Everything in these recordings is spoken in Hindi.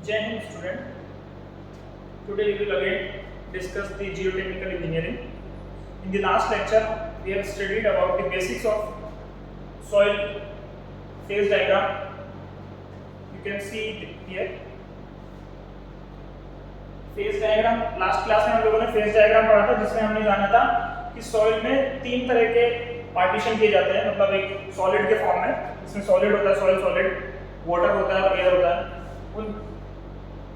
Jai Hind student. Today we will again discuss the geotechnical engineering. In the last lecture we have studied about the basics of soil phase diagram. You can see it here. Phase diagram last class में हम लोगों ने फेज डायग्राम पढ़ा था जिसमें हमने जाना था कि सॉइल में तीन तरह के पार्टीशन किए जाते हैं, मतलब एक सॉलिड के फॉर्म में, इसमें सॉलिड होता है, सॉइल सॉलिड, वाटर होता है और एयर होता है।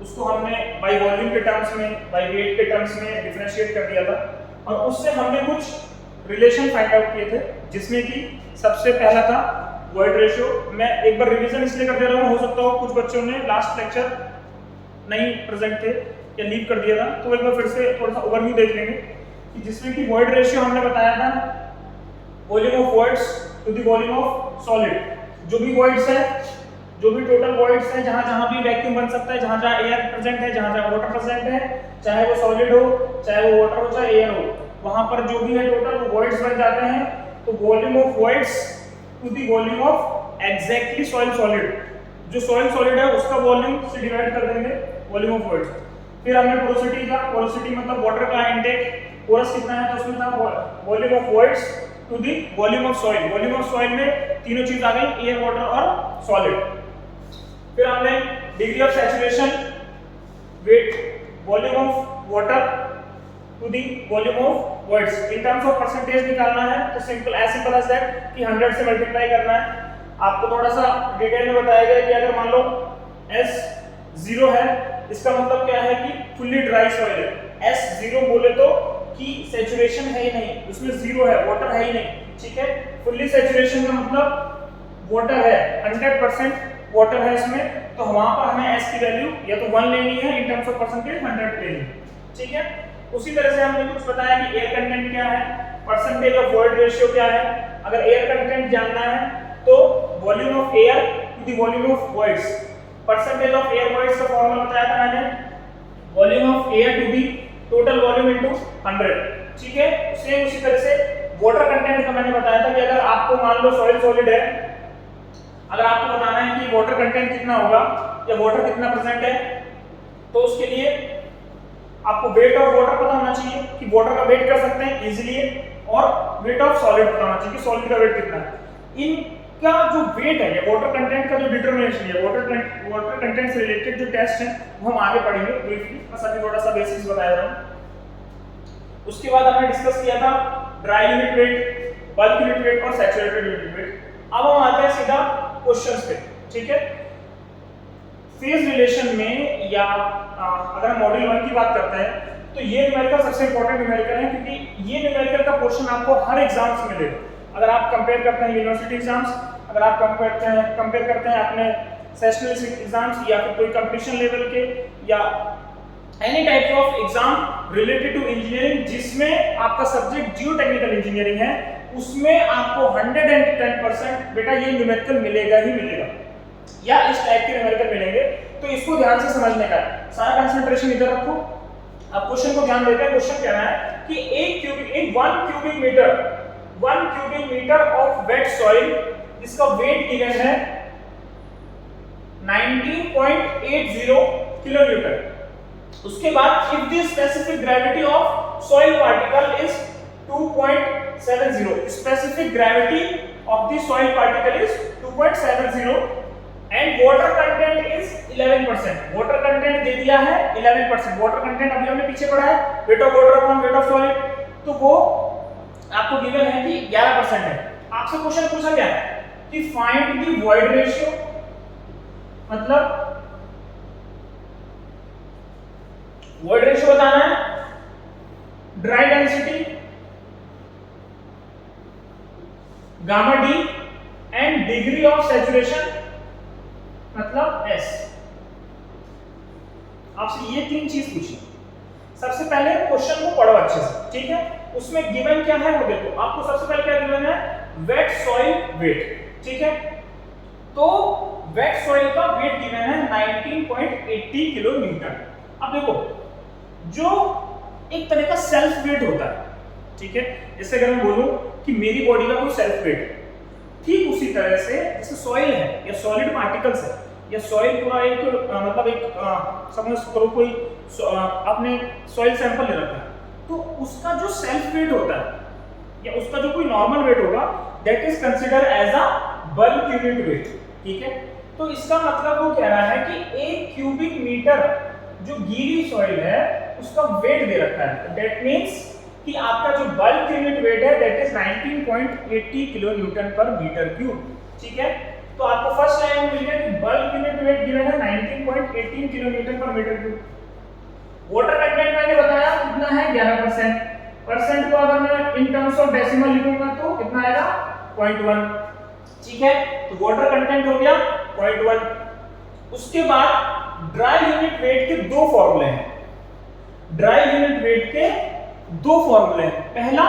उसको हमने बाय वॉल्यूम के टर्म्स में, बाय वेट के टर्म्स में डिफरेंशिएट कर दिया था और उससे हमने कुछ रिलेशन फाइंड आउट किए थे, जिसमें कि सबसे पहला था वॉइड रेशियो। मैं एक बार रिवीजन इसलिए कर दे रहा हूँ, हो सकता हो कुछ बच्चों ने लास्ट लेक्चर नहीं प्रेजेंट थे या लीव कर दिया था, तो एक बार फिर से थोड़ा सा ओवरव्यू देख लेंगे कि जिसमें कि वॉइड रेशियो हमने बताया था volume of voids to the volume of solid. जो भी वॉइड्स है, जो भी टोटल वॉइड्स है, जहां जहां भी वैक्यूम बन सकता है, जहां जहां एयर प्रेजेंट है, जहां जहां वाटर प्रेजेंट है, चाहे वो सॉलिड हो, चाहे वो वाटर हो, चाहे एयर हो, वहां पर जो भी है टोटल वो वॉइड्स बन जाते हैं। तो volume of voids to the volume of exactly soil solid, जो सॉइल सॉलिड है उसका वॉल्यूम से डिवाइड कर देंगे वॉल्यूम ऑफ वॉइड्स। फिर हमने पोरोसिटी का, पोरोसिटी मतलब वाटर का इनटेक, पोरस कितना है तो उसमें था volume of voids to the volume of soil. Volume of soil में तीनों चीज आ गई, एयर, वाटर और सॉलिड। फिर हमने degree of saturation, wait, volume of water to the volume of voids. In terms of percentage निकालना है तो सिंपल एज दैट कि 100 से मल्टीप्लाई करना है। आपको थोड़ा सा डिटेल में बताया गया कि अगर मान लो S 0 है, इसका मतलब क्या है कि फुल्ली ड्राई सॉइल है। S 0 बोले तो कि सैचुरेशन है ही नहीं, उसमें 0 है, वाटर है ही नहीं, ठीक है। फुल्ली सैचुरेशन का मतलब वाटर है, 100% वाटर है इसमें, तो वहां पर हमें S की वैल्यू या तो 1 लेनी है, इन टर्म्स ऑफ परसेंटेज 100 लेनी है, ठीक है। उसी तरह से हमने कुछ बताया कि एयर कंटेंट क्या है, परसेंटेज ऑफ वॉइड रेशियो क्या है। अगर एयर कंटेंट जानना है तो volume of air to the volume of voids. Percentage of air voids का फॉर्मूला बताया था मैंने, volume of air to the total volume into 100, ठीक है। सेम उसी तरह से वाटर कंटेंट का मैंने बताया था कि अगर आपको मान लो सॉइल सॉलिड है, अगर आपको बताना है कि वाटर कंटेंट कितना होगा या वाटर कितना प्रेजेंट है, तो उसके लिए आपको वेट ऑफ वाटर पता होना चाहिए कि वाटर का वेट कर सकते हैं इजीली, और वेट ऑफ सॉलिड पता होना चाहिए कि सॉलिड का वेट कितना है। इनका जो वेट है या वाटर कंटेंट का जो डिटरमिनेशन है, वाटर कंटेंट से रिलेटेड जो टेस्ट है वो हम आगे पढ़ेंगे ब्रीफली, बस अभी थोड़ा सा बेसिक्स बताया था। उसके बाद हमने डिस्कस किया था dry unit wait, bulk unit wait और सैचुरेटेड यूनिट वेट। अब हम आते हैं सीधा क्वेश्चंस पे, ठीक है। फेज रिलेशन में या अगर हम मॉड्यूल 1 की बात करते हैं तो ये न्यूमेरिकल सबसे इंपॉर्टेंट न्यूमेरिकल है, क्योंकि ये न्यूमेरिकल का पोर्शन आपको हर एग्जाम से मिलेगा। अगर आप कंपेयर करते हैं यूनिवर्सिटी एग्जाम्स, अगर आप कंपेयर करते हैं अपने सेशनल एग्जाम्स या फिर कोई कंपटीशन लेवल के या any type of exam related to engineering जिसमें आपका सब्जेक्ट जियोटेक्निकल इंजीनियरिंग है, उसमें आपको 110% बेटा ये न्यूमेरिकल मिलेगा ही मिलेगा, या इस टाइप के न्यूमेरिकल मिलेंगे। तो इसको ध्यान से समझने का है, सारा कंसंट्रेशन इधर रखो। अब क्वेश्चन को ध्यान देते हैं। क्वेश्चन कहना है कि 1 cubic metre of wet soil, इसका वेट गिवन है 19.80 किलोन्यूटन। उसके बाद if the specific gravity of soil particle is 2.70, specific gravity of the soil particle is 2.70 and water content is 11%। Water content दे दिया है 11%। वाटर कंटेंट अभी हमने पीछे पढ़ा है, weight of water upon weight of solid, तो वो आपको गिवन है कि 11% है। आपसे क्वेश्चन पूछा गया है कि फाइंड द वॉइड रेशियो, मतलब वॉइड रेशियो बताना है, dry density, gamma D and degree of saturation मतलब S। आपसे ये तीन चीज पूछी। सबसे पहले क्वेश्चन को पढ़ो अच्छे से, ठीक है। उसमें गिवन क्या है वो देखो। आपको सबसे पहले क्या गिवन है, वेट सॉइल वेट, ठीक है। तो वेट सॉइल का वेट गिवन है 19.80 किलो न्यूटन। अब देखो, जो एक तरह का सेल्फ वेट होता है, ठीक है। जैसे अगर मैं बोलूं कि मेरी बॉडी का कोई सेल्फ वेट है, ठीक उसी तरह से जैसे सॉइल है या सॉलिड पार्टिकल्स है, या सॉइल पूरा एक मतलब एक समझ करो कोई आपने सॉइल सैंपल ले रखा है, तो उसका जो सेल्फ वेट होता है या उसका जो कोई नॉर्मल वेट होगा, that is consider as a bulk unit weight. ठीक है, तो इसका मतलब वो कह रहा है कि 1 क्यूबिक मीटर जो गीली सॉइल है उसका वेट दे रखा है। दैट मींस कि आपका जो बल्क यूनिट वेट है दैट इज 19.80 किलो न्यूटन पर मीटर क्यूब। ठीक है, तो आपको फर्स्ट लाइन में मिल गया कि बल्क यूनिट वेट गिवन है 19.18 किलो न्यूटन पर मीटर क्यूब। वाटर कंटेंट मैंने बताया कितना है 11%। परसेंट को अगर मैं इन टर्म्स ऑफ डेसिमल लिखूंगा तो कितना आएगा 0.1। ठीक है, तो वाटर कंटेंट हो गया 0.1। उसके बाद ड्राई यूनिट वेट के दो फॉर्मूले हैं। ड्राई यूनिट वेट के दो फॉर्मूले हैं। पहला,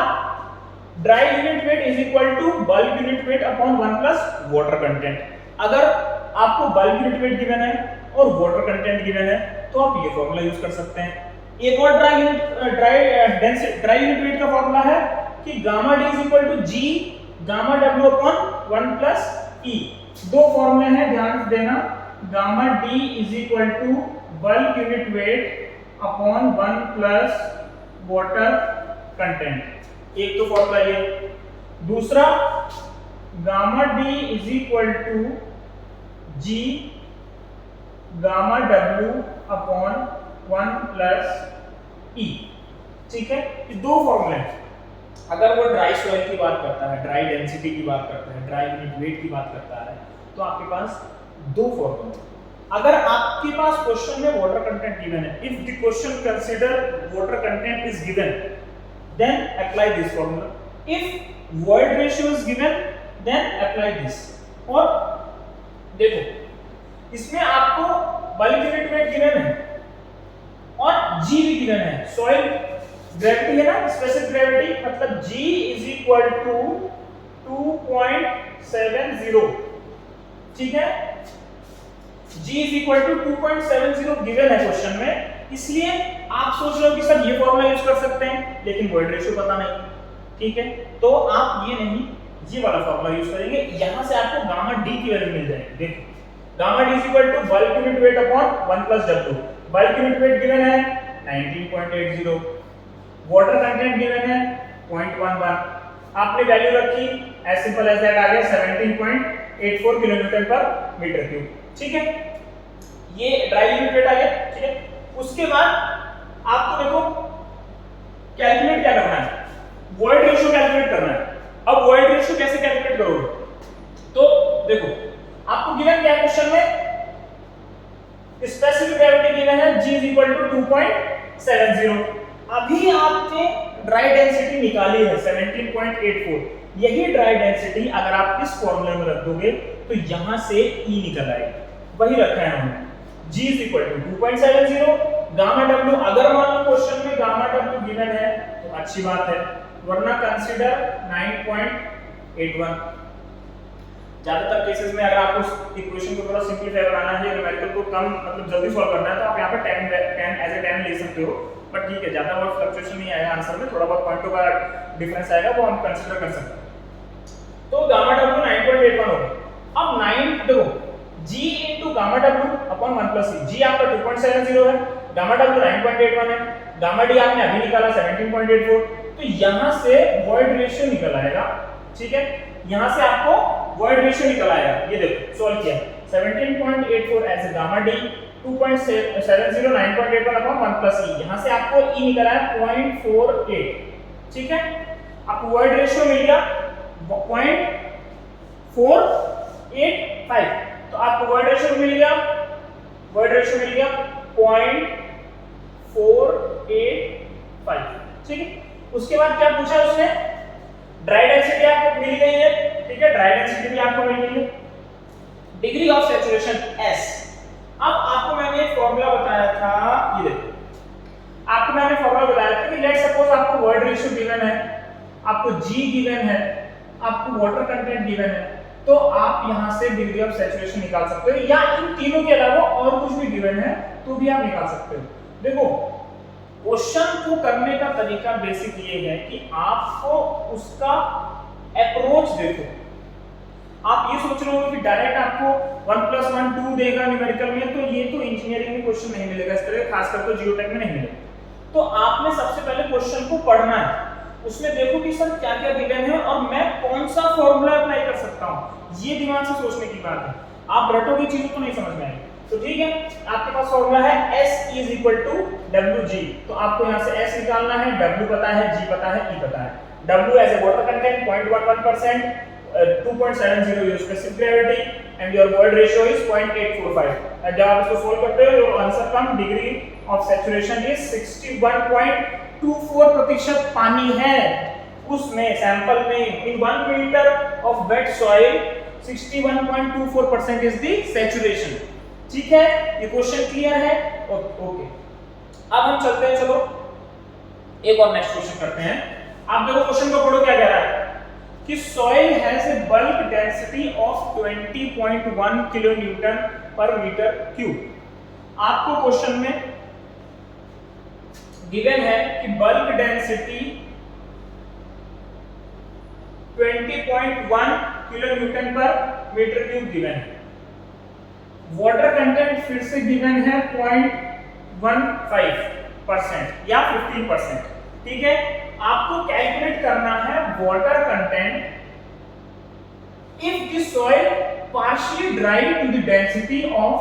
dry unit weight is equal to bulk unit weight upon 1 plus water content. अगर आपको बल्क यूनिट वेट गिवन है और वाटर कंटेंट गिवन है तो आप ये फॉर्मूला यूज कर सकते हैं। एक और ड्राई यूनिट वेट का फॉर्मूला है कि gamma D is equal to G gamma W upon 1 plus E. दो फॉर्मूले हैं, ध्यान देना। Gamma D is equal to bulk unit weight upon 1 plus water content. एक तो फॉर्मूला ये। दूसरा, gamma D is equal to G gamma W upon 1 plus E. ठीक है, ये दो फॉर्मूले हैं। अगर वो ड्राई सॉइल की बात करता है, ड्राई डेंसिटी की बात करता है, ड्राई यूनिट वेट की बात करता है, तो आपके पास दो फॉर्मूले। अगर आपके पास क्वेश्चन में वाटर कंटेंट गिवन है, if the question consider water content is given, then apply this formula. If void ratio is given, then apply this. और देखो, इसमें आपको बल्क यूनिट वेट गिवन है और जी भी गिवन है। सॉइल ग्रेविटी है ना, स्पेसिफिक ग्रेविटी, मतलब जी इज इक्वल टू 2.70। ठीक है, G is equal to 2.70 given है क्वेश्चन में, इसलिए आप सोच रहे हो कि सर ये फॉर्मूला यूज कर सकते हैं, लेकिन वॉइड रेशियो पता नहीं। ठीक है, तो आप ये नहीं, ये वाला फॉर्मूला यूज करेंगे। यहां से आपको गामा डी की वैल्यू मिल जाएगी। देखो, gamma D is equal to bulk unit weight upon 1 plus W. Bulk unit weight given है 19.80, वाटर कंटेंट गिवन है 0.11। आपने वैल्यू रखी, एज सिंपल एज दैट, आ गया 17.84 किलो न्यूटन पर मीटर क्यूब। ठीक है, ये ड्राई यूनिट वेट आ गया। ठीक है, उसके बाद आपको देखो कैलकुलेट क्या करना है, वॉइड रेशियो कैलकुलेट करना है। अब वॉइड रेशियो कैसे कैलकुलेट करोगे, तो देखो आपको गिवन क्या क्वेश्चन में, स्पेसिफिक ग्रेविटी गिवन है G इज इक्वल टू 2.70। अभी आपने ड्राई डेंसिटी निकाली है 17.84। यही ड्राई डेंसिटी अगर आप इस फॉर्मूले में रख दोगे तो यहां से E निकल आएगी, वही रखा है हमने। G is equal to 2.70 gamma W। अगर मान लो क्वेश्चन में गामा W गिवन है तो अच्छी बात है, वरना कंसीडर 9.81। ज्यादातर केसेस में अगर आपको इक्वेशन को थोड़ा सिंपलीफाई बनाना है, न्यूमेरिकल को कम मतलब जल्दी सॉल्व करना है, तो आप यहाँ पे 10 एज ए 10 ले सकते हो। बट ठीक है, ज्यादा बहुत फ्लक्चुएशन नहीं आएगा आंसर में, थोड़ा बहुत पॉइंटों का डिफरेंस आएगा, वो हम कंसीडर कर सकते हैं। तो गामा W 9.81 हो गया। अब 9 देखो, G into gamma W upon 1 plus E। G आपका 2.70 है, गामा W 9.81 है, गामा D आपने अभी निकाला 17.84। तो यहां से वॉइड रेशियो निकल आएगा। ठीक है, यहां से आपको वॉइड रेशियो निकल आएगा। ये देखो सॉल्व किया, 17.84 as gamma D, 2.70 9.81 upon 1 plus E। यहां से आपको E निकला है 0.48। ठीक है, आपको वॉइड रेशियो मिल गया 0.485। तो आपको वॉइड रेशियो मिल गया 0.485। ठीक है, उसके बाद क्या पूछा उसने, ड्राई डेंसिटी आपको मिल गई है। ठीक है, ड्राई डेंसिटी भी आपको मिल गई है, डिग्री ऑफ सैचुरेशन S। अब आपको मैंने एक फॉर्मूला बताया था, ये देखो आपको मैंने फॉर्मूला बताया था कि लेट सपोज आपको वॉइड रेशियो गिवन है, आपको G गिवन है, आपको वाटर कंटेंट गिवन है, तो आप यहां से डिग्री ऑफ सैचुरेशन निकाल सकते हो, या इन तीनों के अलावा और कुछ भी गिवन है तो भी आप निकाल सकते हो। देखो क्वेश्चन को करने का तरीका बेसिक ये है कि आपको उसका अप्रोच देखो। आप ये सोच रहे हो कि डायरेक्ट आपको 1+1 2 देगा न्यूमेरिकल में, तो ये तो इंजीनियरिंग में क्वेश्चन नहीं मिलेगा इस तरह, खासकर तो जियोटेक में नहीं मिलेगा। तो आपने सबसे पहले क्वेश्चन को पढ़ना है, उसमें देखो कि सर क्या क्या गिवन है और मैं कौन सा फॉर्मूला अप्लाई कर सकता हूं, ये दिमाग से सोचने की बात है। आप रटोगे चीजों को नहीं समझ में आएगी। तो ठीक है, आपके पास फॉर्मूला है S = Wg, तो आपको यहां से S निकालना है, W पता है, G पता है, E पता है। W as a water content 0.11%, 2.70 your specific gravity and your void ratio is 0.845। जब आप इसको सोल्व करते हो तो आंसर कम, डिग्री ऑफ सैचुरेशन इज 61.24% पानी है उसमें सैंपल में। In 1 metre of wet soil 61.24% is the saturation. ठीक है, ये क्वेश्चन क्लियर है? ओके, अब हम चलते हैं, चलो एक और नेक्स्ट क्वेश्चन करते हैं। आप देखो क्वेश्चन को पढ़ो, क्या कह रहा है कि soil has a bulk density of 20.1 kilonewton per metre cube. आपको क्वेश्चन में गिवन है कि bulk density 20.1 kilonewton per metre cube given है। वाटर कंटेंट फिर से गिवन है 0.15% या 15%। ठीक है, आपको कैलकुलेट करना है water content if the soil partially dry to the density of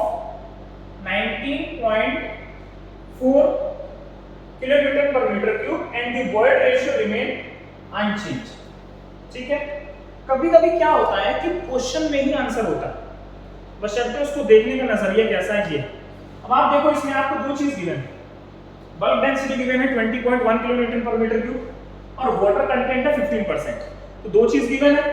19.4 kilonewton per metre cube and the void ratio remain unchange. ठीक है, कभी-कभी क्या होता है कि क्वेश्चन में ही आंसर होता है, बशर्ते उसको देखने का नजरिया कैसा है। ये अब आप देखो, इसमें आपको दो चीज गिवन है, बल्क डेंसिटी गिवन है 20.1 किलोन्यूटन पर मीटर क्यूब और वाटर कंटेंट है 15%, तो दो चीज गिवन है।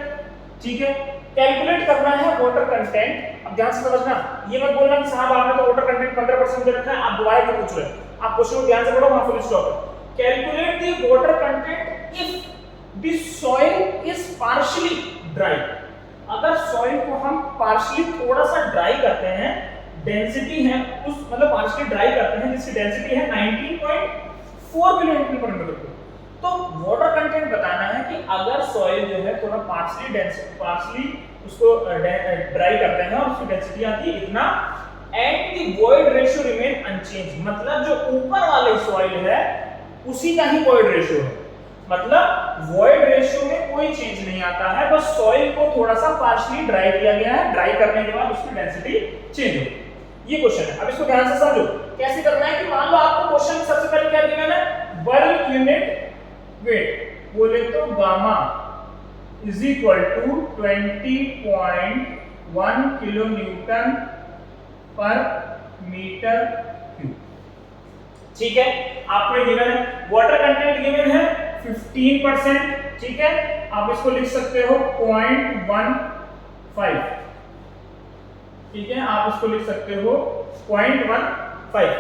ठीक है, कैलकुलेट करना है वाटर कंटेंट। अब ध्यान से समझना, ये मत बोलना कि साहब आपने तो वाटर कंटेंट 15% दे रखा है, आप दोबारा क्यों पूछ रहे हैं। आप क्वेश्चन को ध्यान से पढ़ो, वहां फुल स्टॉप है। Calculate the water content if the soil is partially dry. अगर सॉइल को हम पार्शियली थोड़ा सा ड्राई करते हैं, डेंसिटी है उस मतलब पार्शियली ड्राई करते हैं जिसकी डेंसिटी है 19.4 किलोन्यूटन पर मीटर क्यूब, तो वाटर कंटेंट बताना है कि अगर सॉइल जो है थोड़ा पार्शियली उसको ड्राई करते हैं और उसकी डेंसिटी आती है इतना, and the void ratio remain unchange, मतलब जो ऊपर वाले सॉइल है उसी का ही वॉइड रेशियो है, मतलब वॉइड रेशियो में कोई चेंज नहीं आता है, बस सॉइल को थोड़ा सा पार्शियली ड्राई किया गया है, ड्राई करने के बाद उसकी डेंसिटी चेंज हो। ये क्वेश्चन है। अब इसको ध्यान से समझो कैसे करना है कि मान लो आपको क्वेश्चन सबसे पहले क्या गिवन है, बल्क यूनिट वेट, बोले तो gamma is equal to 20.1 kilonewton per metre cube. ठीक है, आपको गिवन है वाटर कंटेंट गिवन है 15%। ठीक है, आप इसको लिख सकते हो 0.15। ठीक है, आप इसको लिख सकते हो 0.15।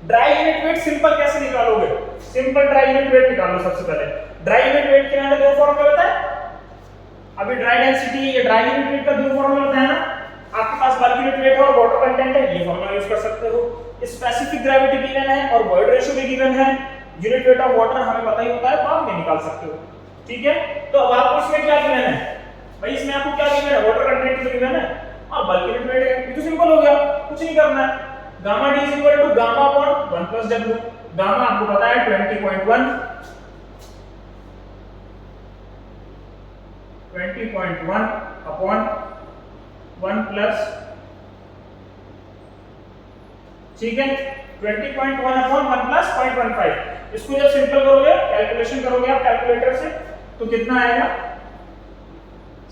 ड्राई यूनिट वेट सिंपल कैसे निकालोगे, सिंपल ड्राई यूनिट वेट निकालो। सबसे पहले ड्राई यूनिट वेट के लिए दो फॉर्मूला होता है, अभी ड्राई डेंसिटी या ड्राई यूनिट वेट का दो फॉर्मूला होता है ना, आपके पास बल्क यूनिट वेट और वाटर कंटेंट है, ये फॉर्मूला यूज कर सकते हो। स्पेसिफिक ग्रेविटी गिवन है और वॉइड रेशियो भी गिवन है, यूनिट वेट ऑफ वाटर हमें पता ही होता है, तो आप ये निकाल सकते हो। ठीक है, तो अब आपको इसमें क्या गिवन है भाई, इसमें आपको क्या गिवन है, वाटर कंटेंट तो गिवन है और बल्क यूनिट वेट है, ये तो सिंपल हो गया, कुछ नहीं करना है। Gamma d = gamma upon 1 + w। Gamma आपको पता है 20.1 अपॉन 1 प्लस, ठीक है, 20.1 अपॉन 1 प्लस 0.15। इसको जब सिंपल करोगे, कैलकुलेशन करोगे आप कैलकुलेटर से, तो कितना आएगा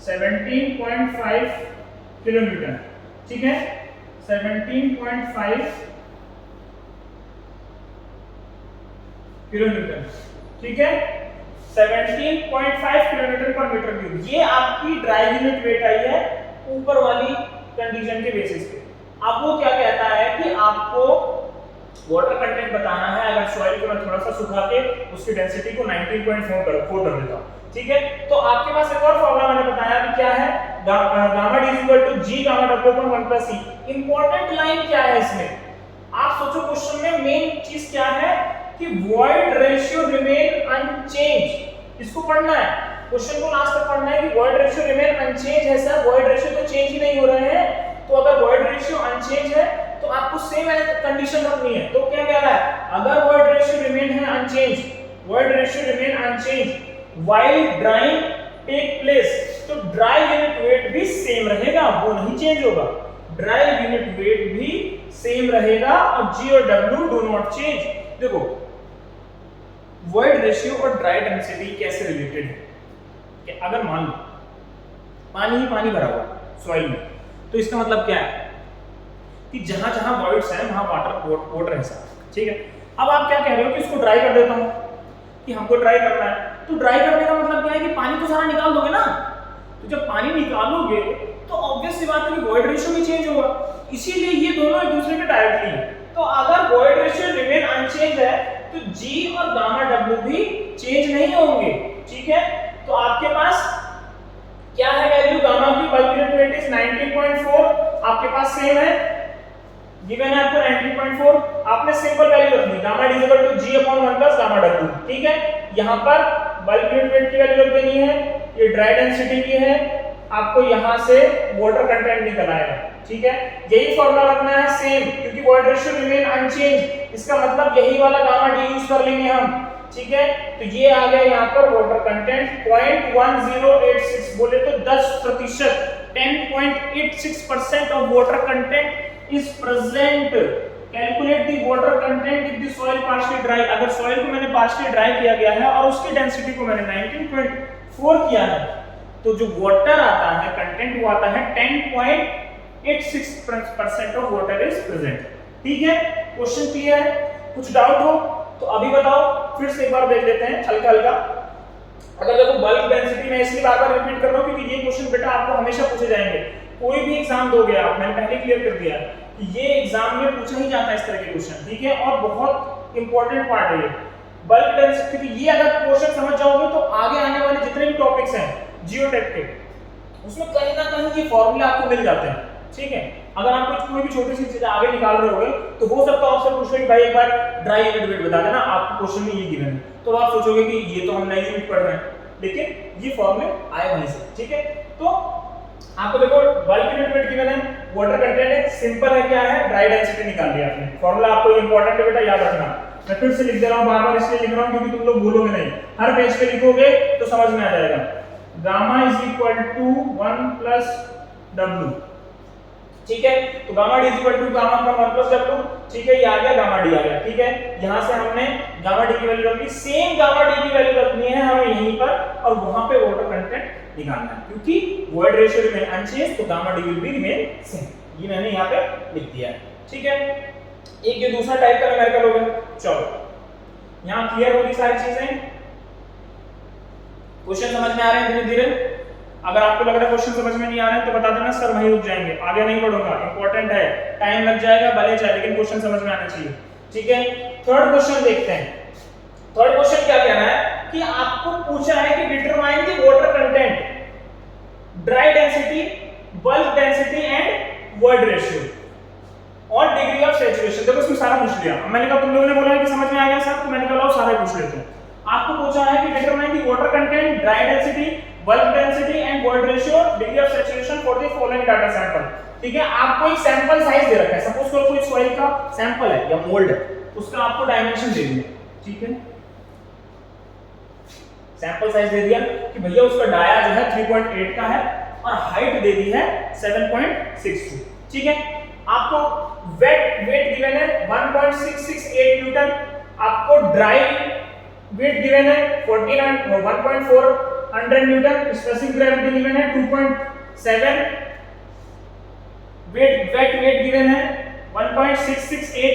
17.5 किलोन्यूटन। ठीक है, 17.5 किलोन्यूटन। ठीक है, 17.5 किलोमीटर पर मीटर क्यूब, ये आपकी ड्राई यूनिट वेट आई है ऊपर वाली कंडीशन के बेसिस पे। अब वो क्या कहता है कि आपको वाटर कंटेंट बताना है, अगर सॉइल को मैं थोड़ा सा सुखा के उसकी डेंसिटी को 19.4 कर देता हूं। ठीक है, तो आपके पास एक और फॉर्मूला मैंने बताया कि क्या है, gamma d = g gamma w upon 1 + e। Important line क्या है इसमें, आप सोचो क्वेश्चन में मेन चीज क्या है कि वॉइड रेशियो रिमेन अनचेंज, इसको पढ़ना है। क्वेश्चन को लास्ट तक पढ़ना है कि वॉइड रेशियो रिमेन अनचेंज है सर, वॉइड रेशियो तो चेंज ही नहीं हो रहे हैं। तो अगर वॉइड रेशियो अनचेंज है तो आपको सेम कंडीशन रखनी है। तो क्या कह रहा है, अगर वॉइड रेशियो रिमेन है unchange, void ratio remain unchange while drying take place, तो ड्राई यूनिट वेट भी सेम रहेगा, वो नहीं चेंज होगा। ड्राई यूनिट वेट भी सेम रहेगा और G और W डू नॉट चेंज। देखो वॉइड रेशियो और ड्राई डेंसिटी कैसे रिलेटेड है कि अगर मान लो पानी ही पानी भरा हुआ सॉइल में, तो इसका मतलब क्या है कि जहां जहां वॉइड्स हैं वहां वाटर है सारा, ठीक है। अब आप क्या कह रहे हो कि इसको ड्राई कर देता हूं, कि हमको ड्राई करना है, तो ड्राई करने का मतलब क्या है कि पानी तो सारा निकाल दोगे ना। तो जब पानी निकालोगे तो ऑब्वियस सी बात है कि वॉइड रेशियो भी चेंज होगा, इसीलिए ये दोनों एक दूसरे के डायरेक्टली हैं। तो अगर वॉइड रेशियो रिमेन अनचेंज है तो G और गामा W भी चेंज नहीं होंगे, ठीक है। तो आपके पास क्या है वैल्यू गामा की, बल्क यूनिट वेट इज 19.4, आपके पास सेम है, गिवन है आपको 19.4, आपने सिंपल वैल्यू रखनी gamma D G/1 plus gamma W, ठीक है। यहां पर बल्क यूनिट वेट की वैल्यू रख देनी है, ये ड्राई डेंसिटी की है, आपको यहां से वाटर कंटेंट निकल आएगा, ठीक है। यही फॉर्मूला रखना है सेम, क्योंकि वॉइड रेशियो रिमेन अनचेंज, इसका मतलब यही वाला गामा D यूज कर लेंगे हम, ठीक है। तो ये आ गया यहां पर वाटर कंटेंट 0.1086, बोले तो 10%, 10.86% of water content is present. Calculate the water content if the soil partially dry, अगर सॉइल को मैंने पार्शियली ड्राई किया गया है और उसकी डेंसिटी को मैंने 19.4 किया है, तो जो वाटर आता है कंटेंट वो आता है 10.86% ऑफ वाटर इज प्रेजेंट, ठीक है। क्वेश्चन क्लियर है? कुछ डाउट हो तो अभी बताओ, फिर से एक बार देख लेते हैं हल्का हल्का। अगर देखो बल्क डेंसिटी में इसलिए बार-बार रिपीट कर रहा हूं क्योंकि ये क्वेश्चन बेटा आपको हमेशा पूछे जाएंगे, कोई भी एग्जाम दोगे आप, मैंने पहले क्लियर कर दिया कि ये एग्जाम में पूछा ही जाता है इस तरह के क्वेश्चन, ठीक है। और बहुत इंपॉर्टेंट पार्ट है ये बल्क डेंसिटी, क्योंकि ये अगर क्वेश्चन समझ जाओगे तो आगे आने वाले जितने भी टॉपिक्स हैं जियोटेक के, उसमें कहीं ना कहीं ये फॉर्मूला आपको मिल जाते हैं, ठीक है। अगर आप कुछ कोई भी छोटी सी चीज आगे निकाल रहे होगे तो हो सकता है आपसे पूछ ले कि भाई एक बार ड्राई यूनिट वेट बता देना, आपको क्वेश्चन में ये गिवन है, तो आप सोचोगे कि ये तो हम नई यूनिट पढ़ रहे हैं, लेकिन ये फॉर्मूले आए वहीं से, ठीक है। तो आपको देखो बल्क यूनिट वेट गिवन है, वाटर कंटेंट है, सिंपल है, क्या है, ड्राई डेंसिटी निकाल दिया आपने। फॉर्मूला आपको इंपॉर्टेंट है बेटा, याद रखना। मैं फिर से लिख दे रहा हूं, बार-बार इसलिए लिख रहा हूं क्योंकि तुम लोग भूलोगे नहीं, हर पेज पे लिखोगे तो समझ में आ जाएगा। Gamma is equal to 1 plus W, ठीक है। तो gamma D is equal to gamma का 1 प्लस W, ठीक है। ये आ गया गामा D आ गया, ठीक है। यहां से हमने गामा D की वैल्यू रखनी, सेम गामा D की वैल्यू रखनी है हमें यहीं पर, और वहां पे वाटर कंटेंट निकालना है, क्योंकि वॉइड रेशियो रिमेन अनचेंज, तो gamma D will be remain same. ये मैंने यहां पे लिख दिया है, ठीक है। एक ये दूसरा टाइप का न्यूमेरिकल हो गया। चलो यहां क्लियर होगी सारी चीजें, क्वेश्चन समझ में आ रहे हैं धीरे धीरे। अगर आपको लग रहा है क्वेश्चन समझ में नहीं आ रहे हैं तो बता देना सर, वहीं रुक जाएंगे, आगे नहीं बढ़ूंगा, इंपॉर्टेंट है, टाइम लग जाएगा भले चाहे, लेकिन क्वेश्चन समझ में आना चाहिए, ठीक है। थर्ड क्वेश्चन देखते हैं। थर्ड क्वेश्चन क्या कह रहा है कि आपको पूछा है कि determine the water content, dry density, bulk density and void ratio और डिग्री ऑफ सैचुरेशन। देखो इसमें सारा पूछ लिया, मैंने कहा तुम लोगों ने बोला कि समझ में आ गया सर, तो मैंने कहा लो सारा पूछ लेते हैं। आपको पूछा है कि determine the water content, dry density, bulk density and void ratio, degree of saturation for the following data sample, ठीक है। आपको एक सैंपल साइज दे रखा है, सपोज करो कोई सॉइल का सैंपल है या मोल्ड है, उसका आपको डायमेंशन दे दिया, ठीक है। सैंपल साइज दे दिया कि भैया उसका डाया जो है 3.8 का है और हाइट दे दी है 7.62, ठीक है। आपको वेट वेट गिवन है 1.668 न्यूटन, आपको ड्राई वेट गिवन है 1.400 न्यूटन, स्पेसिफिक ग्रेविटी गिवन है 2.7, वेट गिवन है 1.668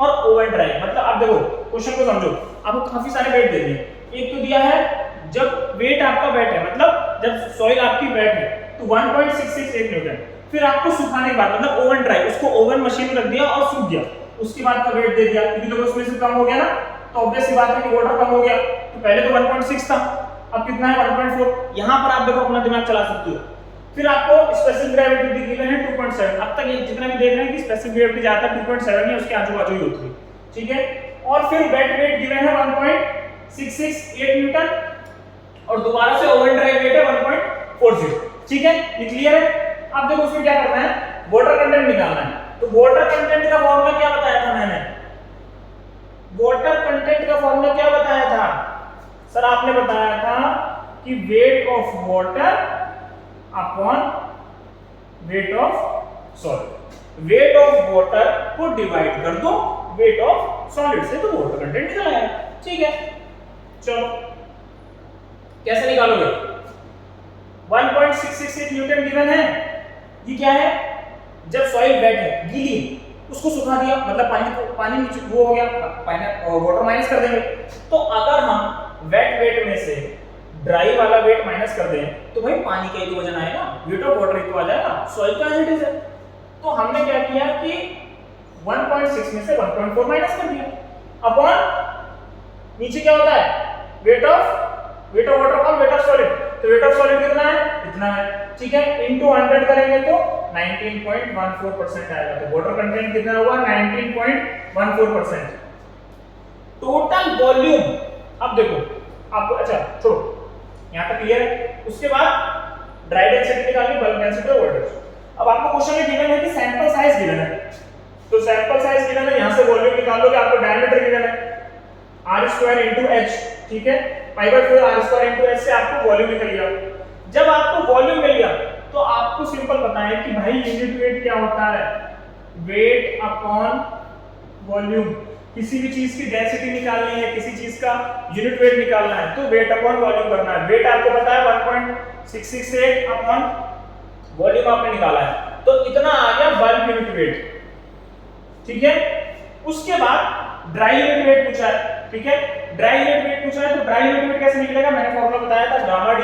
और ओवन ड्राई। मतलब आप देखो क्वेश्चन को समझो, आपको काफी सारे वेट दे दिए। एक तो दिया है जब वेट आपका वेट है, मतलब जब सॉइल आपकी वेट है तो 1.668 न्यूटन, फिर आपको सुखाने के बाद मतलब ओवन ड्राई, उसको ओवन मशीन में रख दिया और सूख गया, उसके बाद का वेट दे दिया, क्योंकि देखो उसमें से कम हो गया ना, तो ऑब्वियस सी बात है कि वाटर कम हो गया, तो पहले तो 1.6 था, अब कितना है 1.4। यहां पर आप देखो अपना दिमाग चला सकते हो। फिर आपको स्पेसिफिक ग्रेविटी गिवन है 2.7, अब तक ये जितना भी देख रहे हैं कि स्पेसिफिक ग्रेविटी ज्यादा 2.7 है, उसके आजू बाजू ही होती है, ठीक है। और फिर वेट वेट गिवन है 1.668 न्यूटन, और दोबारा से ओवन ड्राई वेट है 1.40। ठीक है, ये क्लियर है। अब देखो उसमें क्या करना है, वाटर कंटेंट निकालना है। तो वाटर कंटेंट का फॉर्मूला क्या बताया था मैंने, वाटर कंटेंट का फॉर्मूला क्या बताया था सर, आपने बताया था कि weight of water upon weight of solid. Weight of water को डिवाइड कर दो वेट ऑफ सॉलिड से, तो वाटर कंटेंट निकल आएगा। ठीक है, चलो कैसे निकालोगे, 1.668 न्यूटन गिवन है। ये क्या है, जब सॉइल वेट है, गीली, उसको सुखा दिया, मतलब पानी नीचे वो हो गया, वाटर माइनस कर देंगे। तो अगर हम वेट वेट में से ड्राई वाला वेट माइनस कर दें तो भाई पानी का ही तो वजन आएगा, वेट ऑफ वाटर ही तो आ जाएगा, सॉइल का एज इट इज है। तो हमने क्या किया कि 1.6 में से 1.4 माइनस कर दिया अपॉन नीचे क्या होता है, weight of water upon weight of solid. तो वेट ऑफ सॉलिड कितना है, इतना है। ठीक है, इनटू 100 करेंगे तो 19.14% आएगा। तो वाटर कंटेंट कितना हुआ, 19.14%। टोटल वॉल्यूम, अब देखो आपको, अच्छा छोड़ो यहां तक क्लियर है। उसके बाद ड्राई डेंसिटी निकालनी, बल्क डेंसिटी और वाटर। अब आपको क्वेश्चन में गिवन है कि सैंपल साइज गिवन है, तो सैंपल साइज गिवन है, यहां से वॉल्यूम निकालोगे, आपको डायमीटर गिवन है r² × h। ठीक है, π/4 r² × h से आपको वॉल्यूम निकल गया। जब आपको वॉल्यूम मिल गया तो आपको सिंपल पता है कि भाई यूनिट वेट क्या होता है, वेट अपॉन वॉल्यूम। किसी भी चीज की डेंसिटी निकालनी है, किसी चीज का यूनिट वेट निकालना है, तो वेट अपॉन वॉल्यूम करना है। वेट आपको पता है 1.668 अपॉन वॉल्यूम आपने निकाला है, तो इतना आ गया बल्क यूनिट वेट। ठीक है, उसके बाद ड्राई यूनिट वेट पूछा है। ठीक है, ड्राई यूनिट वेट पूछा है, तो ड्राई यूनिट वेट कैसे निकलेगा, मैंने फॉर्मूला बताया था, gamma d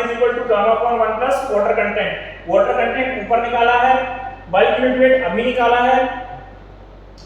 gamma upon 1 plus water content. Water content ऊपर निकाला है, बल्क यूनिट वेट अभी निकाला है,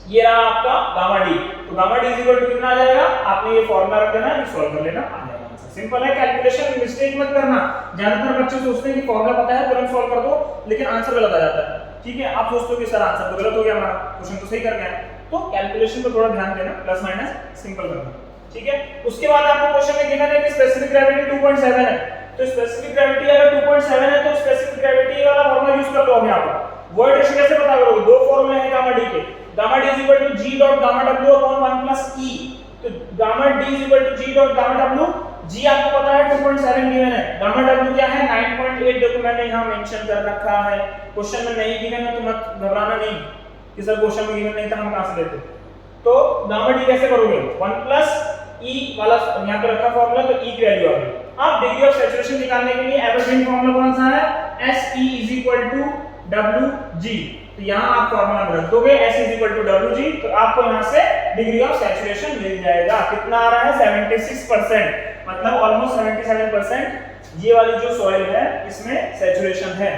ये रहा आपका गामा d। तो गामा d कितना आ जाएगा, आपने ये फॉर्मूला रख देना, ये सॉल्व कर लेना, आ जाएगा आंसर। सिंपल है, कैलकुलेशन मिस्टेक मत करना। ज्यादातर बच्चे सोचते हैं कि फॉर्मूला पता है तुरंत सॉल्व कर दो, लेकिन आंसर गलत आ जाता है। ठीक है, आप सोचते हो कि सर आंसर तो गलत हो गया, हमारा क्वेश्चन तो सही कर गया, तो कैलकुलेशन पे थोड़ा ध्यान देना, प्लस माइनस सिंपल करना। ठीक है, उसके बाद आपको क्वेश्चन में गिवन है कि स्पेसिफिक ग्रेविटी 2.7 है। तो स्पेसिफिक ग्रेविटी अगर 2.7 है तो स्पेसिफिक ग्रेविटी वाला फॉर्मूला यूज कर लो। अभी आप वर्ड रेशियो कैसे पता करोगे, दो फॉर्मूले हैं गामा d के, gamma d g dot gamma w upon 1 plus e। तो gamma d g dot gamma w, g आपको पता है 2.7 गिवन है, गामा w क्या है 9.8, देखो मैंने यहां मेंशन कर रखा है। क्वेश्चन में नहीं गिवन है तो मत घबराना नहीं कि सर क्वेश्चन में गिवन नहीं था, हम कहां से लेते। तो गामा d कैसे करोगे, 1 प्लस e वाला यहां पे रखा फॉर्मूला, तो e की वैल्यू आ गई। अब डिग्री ऑफ सैचुरेशन निकालने के लिए एवरेज फॉर्मूला कौन सा है, Se Wg। तो यहां आप फॉर्मूला में रख दोगे Se Wg, तो आपको यहां से डिग्री ऑफ सैचुरेशन मिल जाएगा। कितना आ रहा है, 76%, मतलब ऑलमोस्ट 77% ये वाली जो सॉइल है इसमें सैचुरेशन है।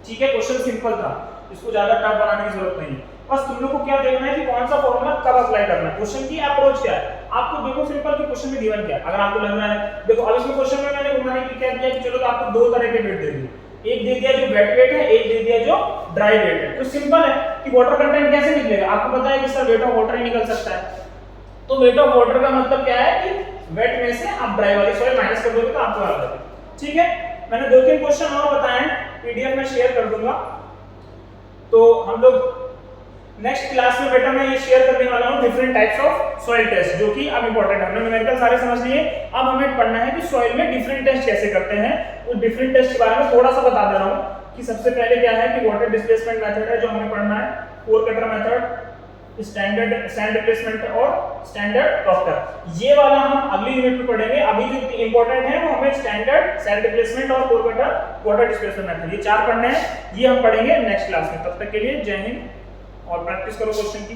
ठीक है, क्वेश्चन सिंपल था, इसको ज्यादा टफ बनाने की जरूरत नहीं है। बस तुम लोग को क्या देखना है कि कौन सा फॉर्मूला कब अप्लाई करना है, क्वेश्चन की अप्रोच क्या है। आपको देखो सिंपल कि क्वेश्चन में गिवन क्या है। अगर आपको लग रहा है, देखो अब इसमें क्वेश्चन में मैंने घुमाने की क्या किया कि चलो तो आपको दो तरह के वेट दे दिए, एक दे दिया जो वेट वेट है, एक दे दिया जो ड्राई वेट है। तो सिंपल है कि वाटर कंटेंट कैसे निकलेगा, आपको पता है कि सर वेट ऑफ वाटर ही निकल सकता है। तो वेट ऑफ वाटर का मतलब क्या है कि वेट में से आप ड्राई वाली सॉइल माइनस कर दोगे तो आपको आ जाएगा। ठीक है, मैंने दो तीन क्वेश्चन और बताए, पीडीएफ में शेयर कर दूंगा। तो हम लोग नेक्स्ट क्लास में बेटा मैं ये शेयर करने वाला हूं different types of soil test, जो कि अब इंपॉर्टेंट है। हमने न्यूमेरिकल सारे समझ लिए, अब हमें पढ़ना है कि सॉइल में डिफरेंट टेस्ट कैसे करते हैं। उस डिफरेंट टेस्ट के बारे में थोड़ा सा बता दे रहा हूं कि सबसे पहले क्या है कि वाटर डिस्प्लेसमेंट मेथड है जो हमें पढ़ना है, core cutter method, standard sand replacement और स्टैंडर्ड कॉप्टर। ये वाला हम अगली यूनिट में पढ़ेंगे। अभी जो इंपॉर्टेंट है वो हमें स्टैंडर्ड सैंड रिप्लेसमेंट और core cutter water displacement method, ये चार पढ़ने हैं, ये हम पढ़ेंगे नेक्स्ट क्लास में। तब तक के लिए जय हिंद और प्रैक्टिस करो क्वेश्चन की।